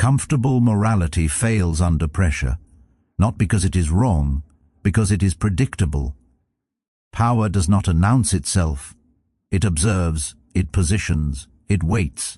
Comfortable morality fails under pressure, not because it is wrong, because it is predictable. Power does not announce itself. It observes, it positions, it waits.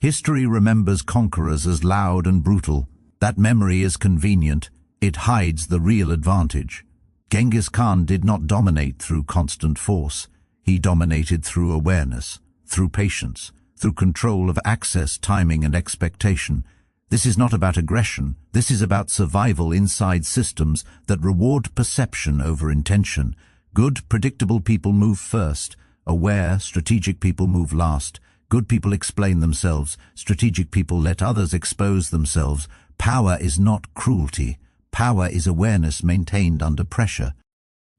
History remembers conquerors as loud and brutal. That memory is convenient. It hides the real advantage. Genghis Khan did not dominate through constant force. He dominated through awareness, through patience, through control of access, timing, and expectation. This is not about aggression. This is about survival inside systems that reward perception over intention. Good, predictable people move first. Aware, strategic people move last. Good people explain themselves. Strategic people let others expose themselves. Power is not cruelty. Power is awareness maintained under pressure.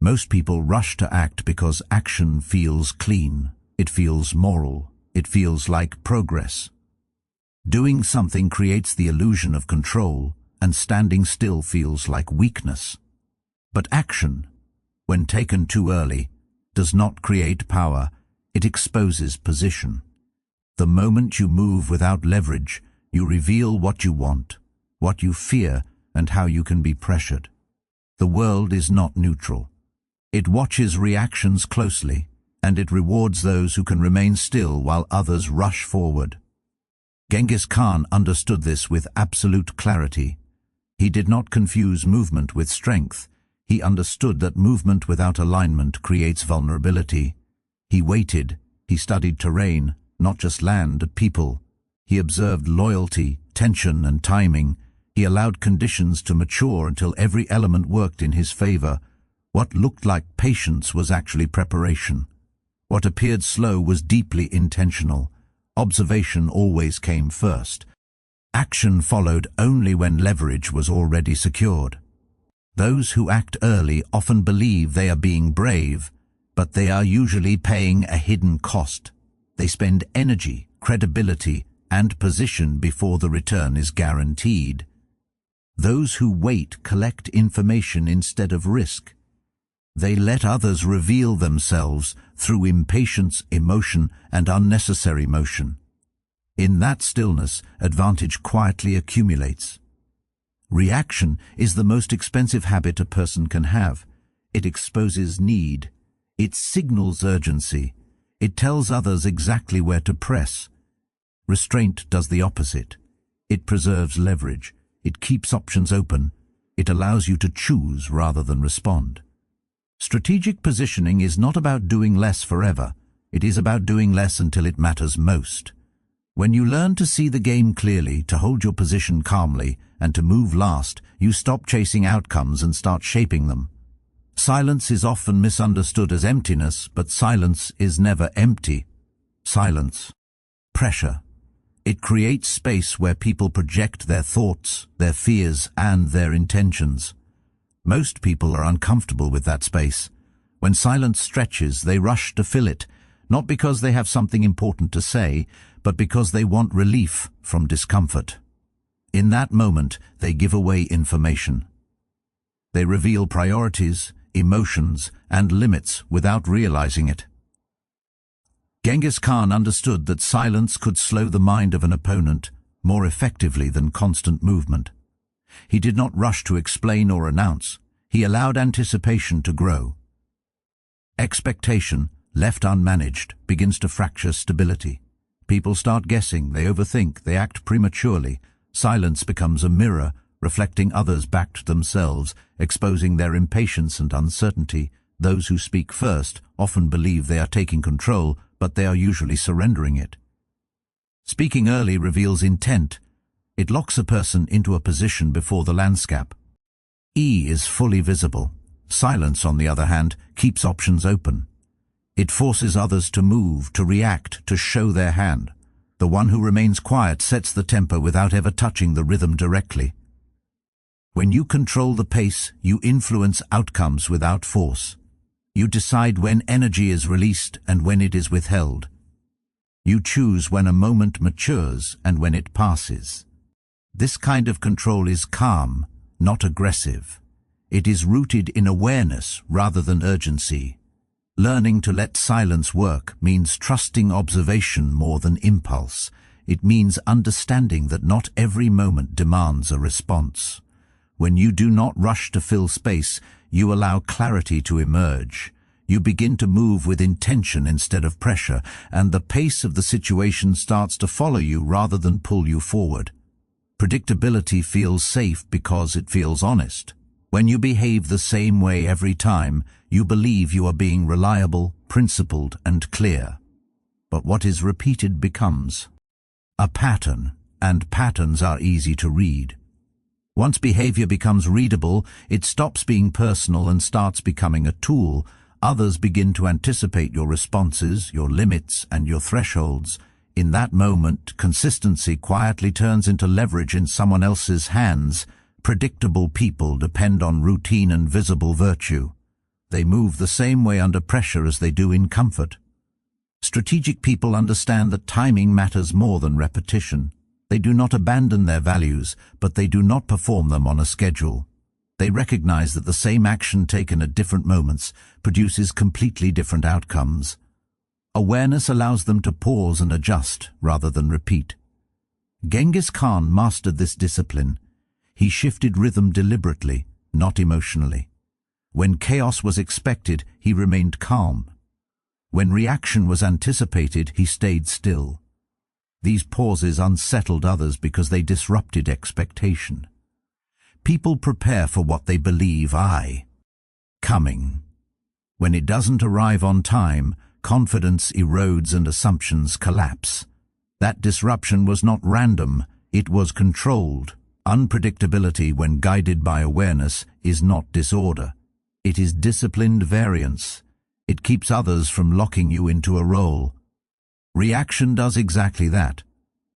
Most people rush to act because action feels clean. It feels moral. It feels like progress. Doing something creates the illusion of control, and standing still feels like weakness. But action, when taken too early, does not create power. It exposes position. The moment you move without leverage, you reveal what you want, what you fear, and how you can be pressured. The world is not neutral. It watches reactions closely, and it rewards those who can remain still while others rush forward. Genghis Khan understood this with absolute clarity. He did not confuse movement with strength. He understood that movement without alignment creates vulnerability. He waited. He studied terrain, not just land, people. He observed loyalty, tension, and timing. He allowed conditions to mature until every element worked in his favor. What looked like patience was actually preparation. What appeared slow was deeply intentional. Observation always came first. Action followed only when leverage was already secured. Those who act early often believe they are being brave, but they are usually paying a hidden cost. They spend energy, credibility, and position before the return is guaranteed. Those who wait collect information instead of risk. They let others reveal themselves through impatience, emotion, and unnecessary motion. In that stillness, advantage quietly accumulates. Reaction is the most expensive habit a person can have. It exposes need. It signals urgency. It tells others exactly where to press. Restraint does the opposite. It preserves leverage. It keeps options open. It allows you to choose rather than respond. Strategic positioning is not about doing less forever. It is about doing less until it matters most. When you learn to see the game clearly, to hold your position calmly, and to move last, you stop chasing outcomes and start shaping them. Silence is often misunderstood as emptiness, but silence is never empty. Silence. Pressure. It creates space where people project their thoughts, their fears, and their intentions. Most people are uncomfortable with that space. When silence stretches, they rush to fill it, not because they have something important to say, but because they want relief from discomfort. In that moment, they give away information. They reveal priorities, emotions, and limits without realizing it. Genghis Khan understood that silence could slow the mind of an opponent more effectively than constant movement. He did not rush to explain or announce. He allowed anticipation to grow. Expectation, left unmanaged, begins to fracture stability. People start guessing, they overthink, they act prematurely. Silence becomes a mirror, reflecting others back to themselves, exposing their impatience and uncertainty. Those who speak first often believe they are taking control, but they are usually surrendering it. Speaking early reveals intent. It locks a person into a position before the landscape. E is fully visible. Silence, on the other hand, keeps options open. It forces others to move, to react, to show their hand. The one who remains quiet sets the tempo without ever touching the rhythm directly. When you control the pace, you influence outcomes without force. You decide when energy is released and when it is withheld. You choose when a moment matures and when it passes. This kind of control is calm, not aggressive. It is rooted in awareness rather than urgency. Learning to let silence work means trusting observation more than impulse. It means understanding that not every moment demands a response. When you do not rush to fill space, you allow clarity to emerge. You begin to move with intention instead of pressure, and the pace of the situation starts to follow you rather than pull you forward. Predictability feels safe because it feels honest. When you behave the same way every time, you believe you are being reliable, principled, and clear. But what is repeated becomes a pattern, and patterns are easy to read. Once behavior becomes readable, it stops being personal and starts becoming a tool. Others begin to anticipate your responses, your limits, and your thresholds. In that moment, consistency quietly turns into leverage in someone else's hands. Predictable people depend on routine and visible virtue. They move the same way under pressure as they do in comfort. Strategic people understand that timing matters more than repetition. They do not abandon their values, but they do not perform them on a schedule. They recognize that the same action taken at different moments produces completely different outcomes. Awareness allows them to pause and adjust rather than repeat. Genghis Khan mastered this discipline. He shifted rhythm deliberately, not emotionally. When chaos was expected, he remained calm. When reaction was anticipated, he stayed still. These pauses unsettled others because they disrupted expectation. People prepare for what they believe coming. When it doesn't arrive on time, confidence erodes and assumptions collapse. That disruption was not random, it was controlled. Unpredictability, when guided by awareness, is not disorder. It is disciplined variance. It keeps others from locking you into a role. Reaction does exactly that.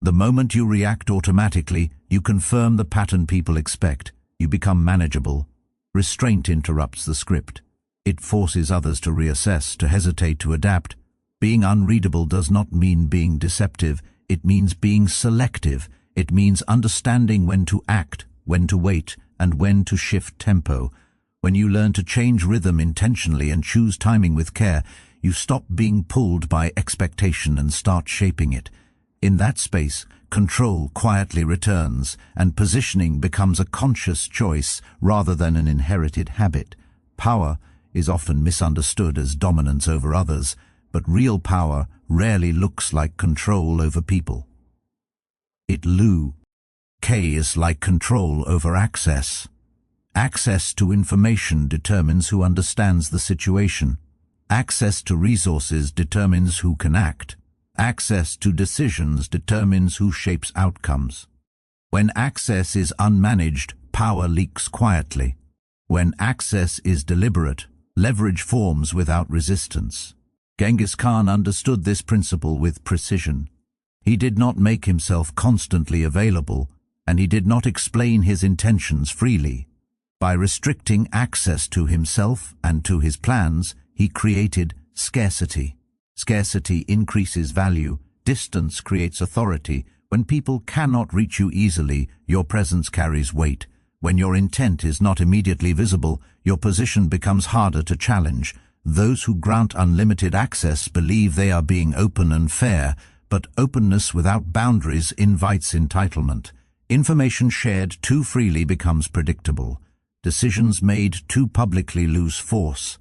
The moment you react automatically, you confirm the pattern people expect. You become manageable. Restraint interrupts the script. It forces others to reassess, to hesitate, to adapt. Being unreadable does not mean being deceptive. It means being selective. It means understanding when to act, when to wait, and when to shift tempo. When you learn to change rhythm intentionally and choose timing with care, you stop being pulled by expectation and start shaping it. In that space, control quietly returns, and positioning becomes a conscious choice rather than an inherited habit. Power is often misunderstood as dominance over others, but real power rarely looks like control over people. K is like control over access. Access to information determines who understands the situation. Access to resources determines who can act. Access to decisions determines who shapes outcomes. When access is unmanaged, power leaks quietly. When access is deliberate, leverage forms without resistance. Genghis Khan understood this principle with precision. He did not make himself constantly available, and he did not explain his intentions freely. By restricting access to himself and to his plans, he created scarcity. Scarcity increases value. Distance creates authority. When people cannot reach you easily, your presence carries weight. When your intent is not immediately visible, your position becomes harder to challenge. Those who grant unlimited access believe they are being open and fair, but openness without boundaries invites entitlement. Information shared too freely becomes predictable. Decisions made too publicly lose force.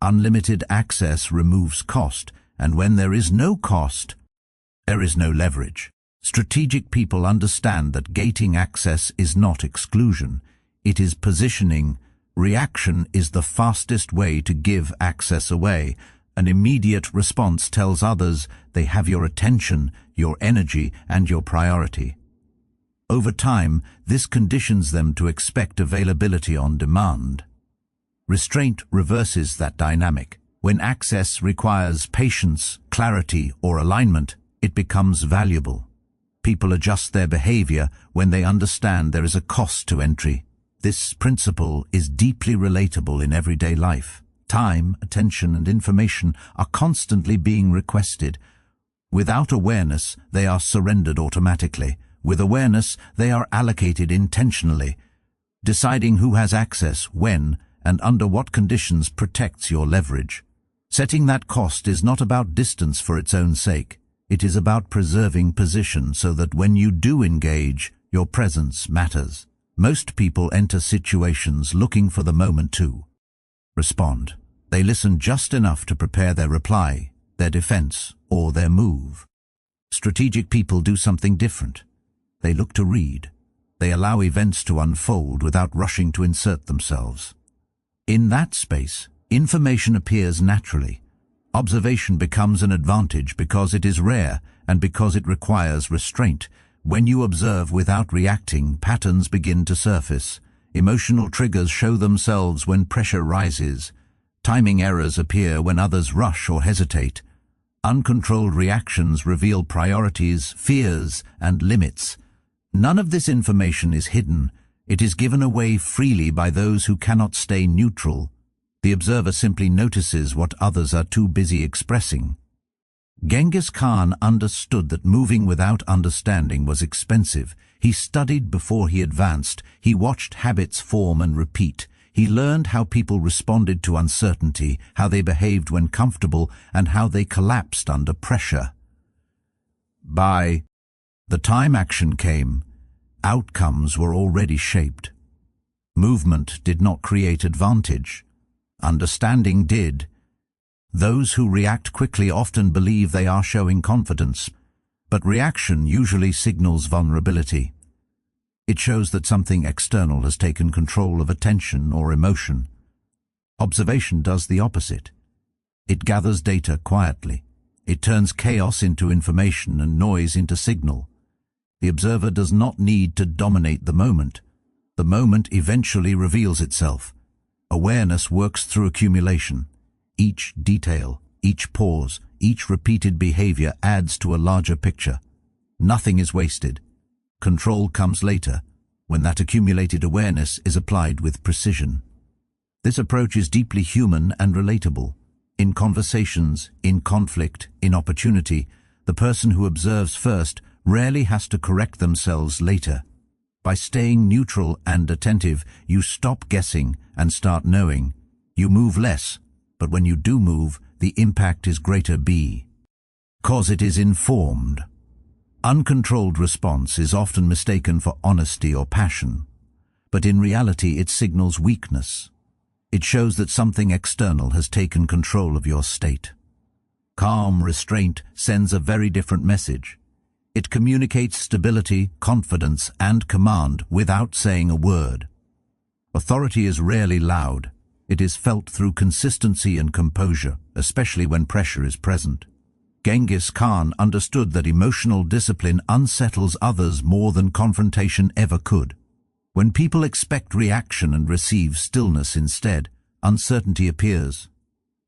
Unlimited access removes cost, and when there is no cost, there is no leverage. Strategic people understand that gating access is not exclusion. It is positioning. Reaction is the fastest way to give access away. An immediate response tells others they have your attention, your energy, and your priority. Over time, this conditions them to expect availability on demand. Restraint reverses that dynamic. When access requires patience, clarity, or alignment, it becomes valuable. People adjust their behavior when they understand there is a cost to entry. This principle is deeply relatable in everyday life. Time, attention, and information are constantly being requested. Without awareness, they are surrendered automatically. With awareness, they are allocated intentionally. Deciding who has access, when, and under what conditions protects your leverage. Setting that cost is not about distance for its own sake. It is about preserving position so that when you do engage, your presence matters. Most people enter situations looking for the moment to respond. They listen just enough to prepare their reply, their defense, or their move. Strategic people do something different. They look to read. They allow events to unfold without rushing to insert themselves. In that space, information appears naturally. Observation becomes an advantage because it is rare and because it requires restraint. When you observe without reacting, patterns begin to surface. Emotional triggers show themselves when pressure rises. Timing errors appear when others rush or hesitate. Uncontrolled reactions reveal priorities, fears, and limits. None of this information is hidden. It is given away freely by those who cannot stay neutral. The observer simply notices what others are too busy expressing. Genghis Khan understood that moving without understanding was expensive. He studied before he advanced. He watched habits form and repeat. He learned how people responded to uncertainty, how they behaved when comfortable, and how they collapsed under pressure. By the time action came, outcomes were already shaped. Movement did not create advantage. Understanding did. Those who react quickly often believe they are showing confidence, but reaction usually signals vulnerability. It shows that something external has taken control of attention or emotion. Observation does the opposite. It gathers data quietly. It turns chaos into information and noise into signal. The observer does not need to dominate the moment. The moment eventually reveals itself. Awareness works through accumulation. Each detail, each pause, each repeated behavior adds to a larger picture. Nothing is wasted. Control comes later, when that accumulated awareness is applied with precision. This approach is deeply human and relatable. In conversations, in conflict, in opportunity, the person who observes first rarely has to correct themselves later. By staying neutral and attentive, you stop guessing and start knowing. You move less, but when you do move, the impact is greater. Because it is informed. Uncontrolled response is often mistaken for honesty or passion, but in reality it signals weakness. It shows that something external has taken control of your state. Calm restraint sends a very different message. It communicates stability, confidence, and command without saying a word. Authority is rarely loud. It is felt through consistency and composure, especially when pressure is present. Genghis Khan understood that emotional discipline unsettles others more than confrontation ever could. When people expect reaction and receive stillness instead, uncertainty appears.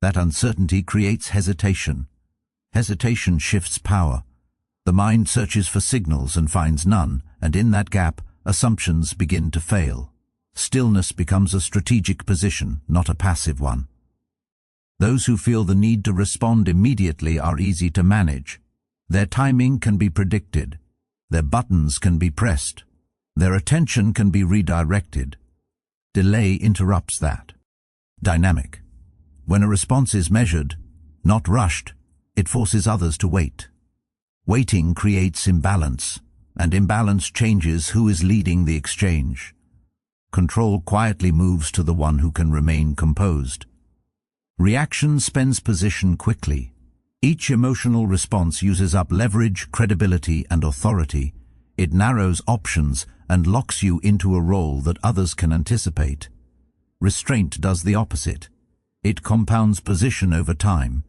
That uncertainty creates hesitation. Hesitation shifts power. The mind searches for signals and finds none, and in that gap, assumptions begin to fail. Stillness becomes a strategic position, not a passive one. Those who feel the need to respond immediately are easy to manage. Their timing can be predicted. Their buttons can be pressed. Their attention can be redirected. Delay interrupts that dynamic. When a response is measured, not rushed, it forces others to wait. Waiting creates imbalance, and imbalance changes who is leading the exchange. Control quietly moves to the one who can remain composed. Reaction spends position quickly. Each emotional response uses up leverage, credibility, and authority. It narrows options and locks you into a role that others can anticipate. Restraint does the opposite. It compounds position over time.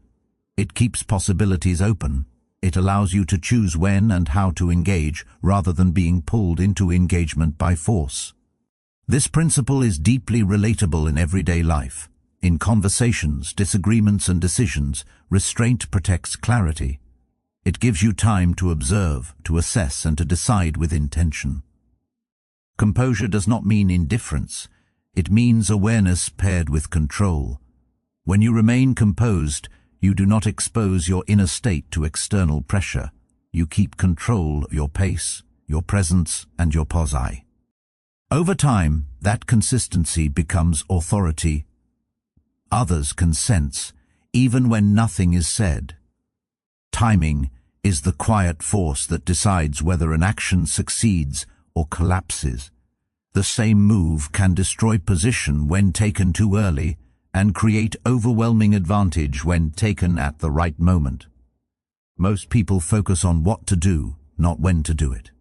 It keeps possibilities open. It allows you to choose when and how to engage rather than being pulled into engagement by force. This principle is deeply relatable in everyday life. In conversations, disagreements, and decisions, restraint protects clarity. It gives you time to observe, to assess, and to decide with intention. Composure does not mean indifference. It means awareness paired with control. When you remain composed, you do not expose your inner state to external pressure. You keep control of your pace, your presence, and your posture. Over time, that consistency becomes authority. Others can sense, even when nothing is said. Timing, is the quiet force that decides whether an action succeeds or collapses. The same move can destroy position when taken too early and create overwhelming advantage when taken at the right moment. Most people focus on what to do, not when to do it.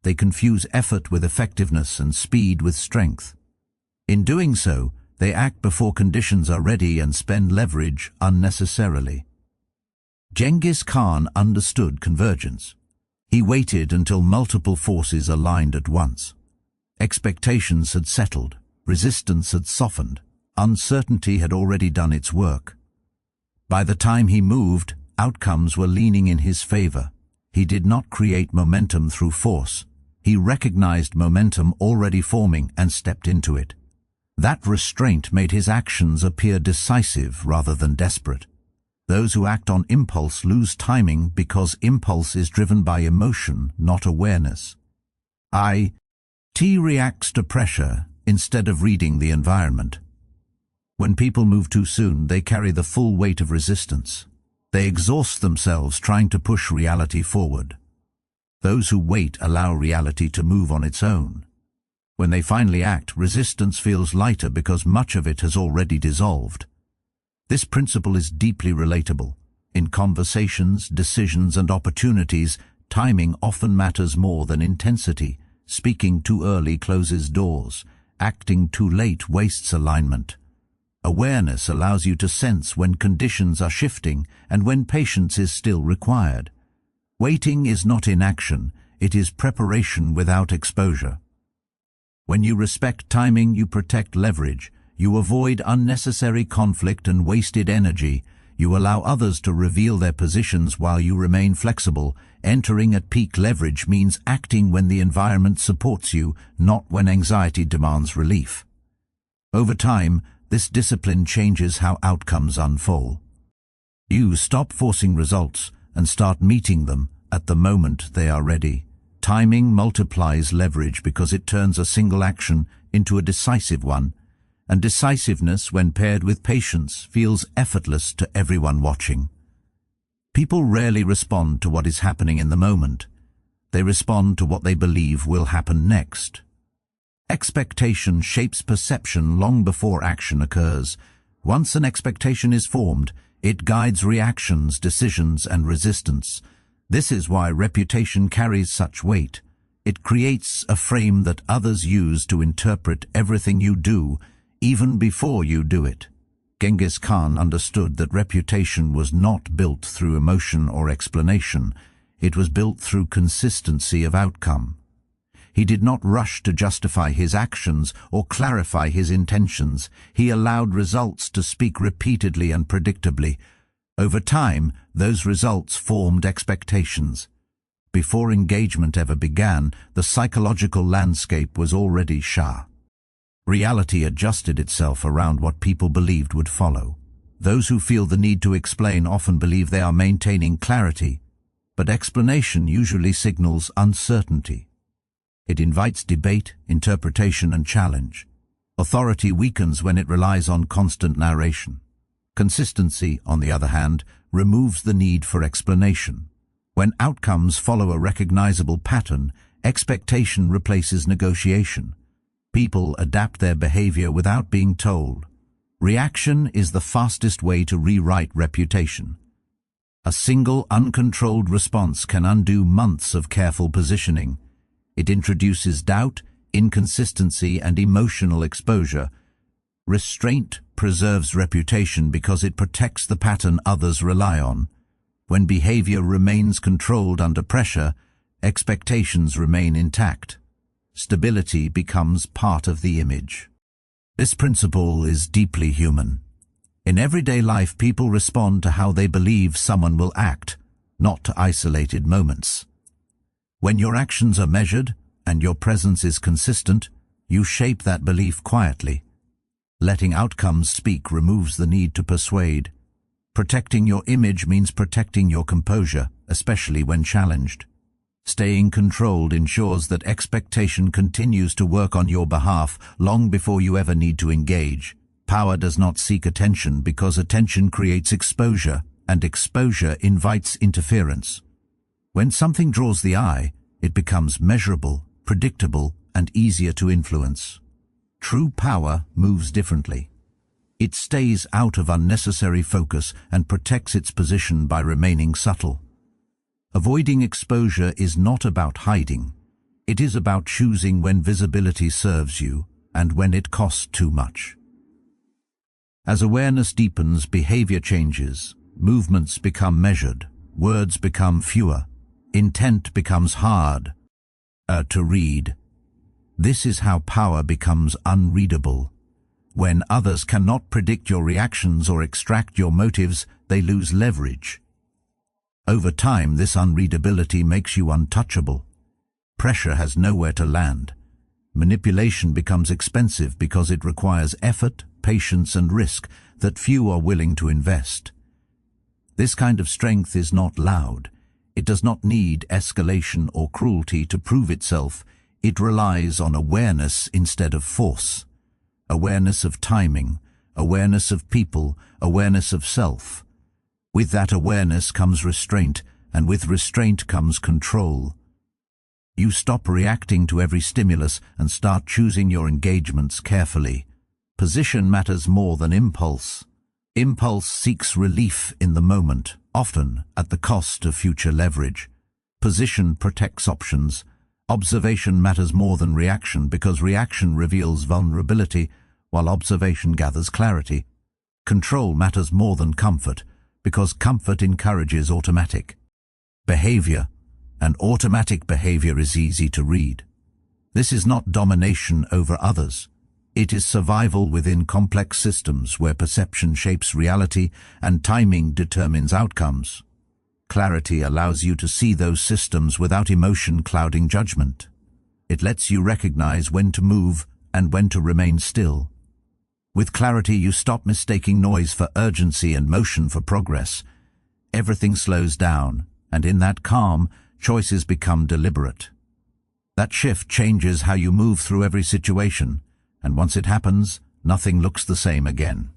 They confuse effort with effectiveness and speed with strength. In doing so, they act before conditions are ready and spend leverage unnecessarily. Genghis Khan understood convergence. He waited until multiple forces aligned at once. Expectations had settled, resistance had softened, uncertainty had already done its work. By the time he moved, outcomes were leaning in his favor. He did not create momentum through force. He recognized momentum already forming and stepped into it. That restraint made his actions appear decisive rather than desperate. Those who act on impulse lose timing because impulse is driven by emotion, not awareness. T reacts to pressure instead of reading the environment. When people move too soon, they carry the full weight of resistance. They exhaust themselves trying to push reality forward. Those who wait allow reality to move on its own. When they finally act, resistance feels lighter because much of it has already dissolved. This principle is deeply relatable. In conversations, decisions, and opportunities, timing often matters more than intensity. Speaking too early closes doors. Acting too late wastes alignment. Awareness allows you to sense when conditions are shifting and when patience is still required. Waiting is not inaction, it is preparation without exposure. When you respect timing, you protect leverage. You avoid unnecessary conflict and wasted energy. You allow others to reveal their positions while you remain flexible. Entering at peak leverage means acting when the environment supports you, not when anxiety demands relief. Over time, this discipline changes how outcomes unfold. You stop forcing results and start meeting them at the moment they are ready. Timing multiplies leverage because it turns a single action into a decisive one, and decisiveness, when paired with patience, feels effortless to everyone watching. People rarely respond to what is happening in the moment. They respond to what they believe will happen next. Expectation shapes perception long before action occurs. Once an expectation is formed, it guides reactions, decisions, and resistance. This is why reputation carries such weight. It creates a frame that others use to interpret everything you do, even before you do it. Genghis Khan understood that reputation was not built through emotion or explanation. It was built through consistency of outcome. He did not rush to justify his actions or clarify his intentions. He allowed results to speak repeatedly and predictably. Over time, those results formed expectations. Before engagement ever began, the psychological landscape was already sharp. Reality adjusted itself around what people believed would follow. Those who feel the need to explain often believe they are maintaining clarity, but explanation usually signals uncertainty. It invites debate, interpretation, and challenge. Authority weakens when it relies on constant narration. Consistency, on the other hand, removes the need for explanation. When outcomes follow a recognizable pattern, expectation replaces negotiation. People adapt their behavior without being told. Reaction is the fastest way to rewrite reputation. A single, uncontrolled response can undo months of careful positioning. It introduces doubt, inconsistency, and emotional exposure. Restraint preserves reputation because it protects the pattern others rely on. When behavior remains controlled under pressure, expectations remain intact. Stability becomes part of the image. This principle is deeply human. In everyday life, people respond to how they believe someone will act, not to isolated moments. When your actions are measured and your presence is consistent, you shape that belief quietly. Letting outcomes speak removes the need to persuade. Protecting your image means protecting your composure, especially when challenged. Staying controlled ensures that expectation continues to work on your behalf long before you ever need to engage. Power does not seek attention because attention creates exposure, and exposure invites interference. When something draws the eye, it becomes measurable, predictable, and easier to influence. True power moves differently. It stays out of unnecessary focus and protects its position by remaining subtle. Avoiding exposure is not about hiding. It is about choosing when visibility serves you and when it costs too much. As awareness deepens, behavior changes, movements become measured, words become fewer, intent becomes hard to read. This is how power becomes unreadable. When others cannot predict your reactions or extract your motives, they lose leverage. Over time, this unreadability makes you untouchable. Pressure has nowhere to land. Manipulation becomes expensive because it requires effort, patience, and risk that few are willing to invest. This kind of strength is not loud. It does not need escalation or cruelty to prove itself. It relies on awareness instead of force. Awareness of timing, awareness of people, awareness of self. With that awareness comes restraint, and with restraint comes control. You stop reacting to every stimulus and start choosing your engagements carefully. Position matters more than impulse. Impulse seeks relief in the moment, often at the cost of future leverage. Position protects options. Observation matters more than reaction because reaction reveals vulnerability, while observation gathers clarity. Control matters more than comfort because comfort encourages automatic behavior, and automatic behavior is easy to read. This is not domination over others. It is survival within complex systems where perception shapes reality and timing determines outcomes. Clarity allows you to see those systems without emotion clouding judgment. It lets you recognize when to move and when to remain still. With clarity, you stop mistaking noise for urgency and motion for progress. Everything slows down, and in that calm, choices become deliberate. That shift changes how you move through every situation, and once it happens, nothing looks the same again.